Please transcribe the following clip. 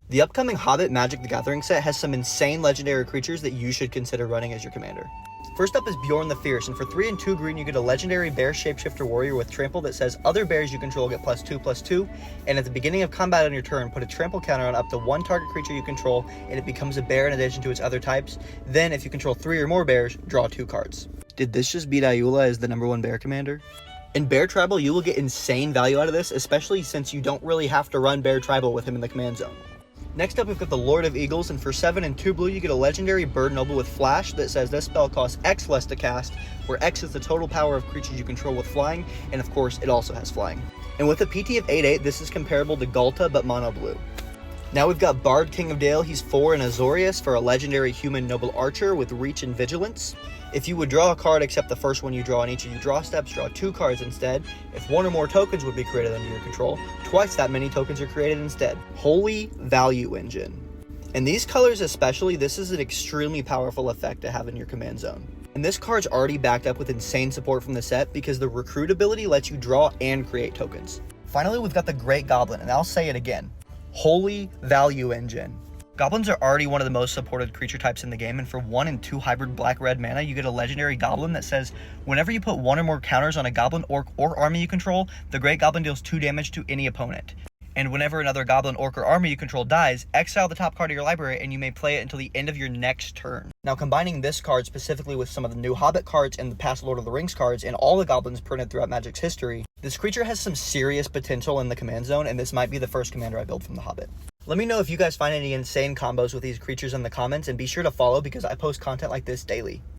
The upcoming Hobbit Magic the Gathering set has some insane legendary creatures that you should consider running as your commander. First up is Bjorn the Fierce, and for 3 and 2 green you get a legendary bear shapeshifter warrior with trample that says other bears you control get +2/+2, and at the beginning of combat on your turn, put a trample counter on up to 1 target creature you control, and it becomes a bear in addition to its other types. Then, if you control 3 or more bears, draw 2 cards. Did this just beat Ayula as the #1 bear commander? In Bear Tribal, you will get insane value out of this, especially since you don't really have to run Bear Tribal with him in the command zone. Next up, we've got the Lord of Eagles, and for 7 and 2 blue, you get a legendary Bird Noble with Flash that says this spell costs X less to cast, where X is the total power of creatures you control with flying, and of course, it also has flying. And with a PT of 8/8, this is comparable to Galta, but mono blue. Now we've got Bard King of Dale. He's 4 and Azorius for a legendary human noble archer with reach and vigilance. If you would draw a card except the first one you draw on each of your draw steps, draw 2 cards instead. If 1 or more tokens would be created under your control, twice that many tokens are created instead. Holy Value Engine. In these colors especially, this is an extremely powerful effect to have in your command zone. And this card's already backed up with insane support from the set because the recruit ability lets you draw and create tokens. Finally, we've got the Great Goblin, and I'll say it again. Holy Value Engine. Goblins are already one of the most supported creature types in the game, and for 1 and 2 hybrid black-red mana, you get a legendary goblin that says, whenever you put 1 or more counters on a goblin, orc, or army you control, the Great Goblin deals 2 damage to any opponent. And whenever another goblin, orc, or army you control dies, exile the top card of your library and you may play it until the end of your next turn. Now, combining this card specifically with some of the new Hobbit cards and the past Lord of the Rings cards and all the goblins printed throughout Magic's history, this creature has some serious potential in the command zone, and this might be the first commander I build from the Hobbit. Let me know if you guys find any insane combos with these creatures in the comments, and be sure to follow because I post content like this daily.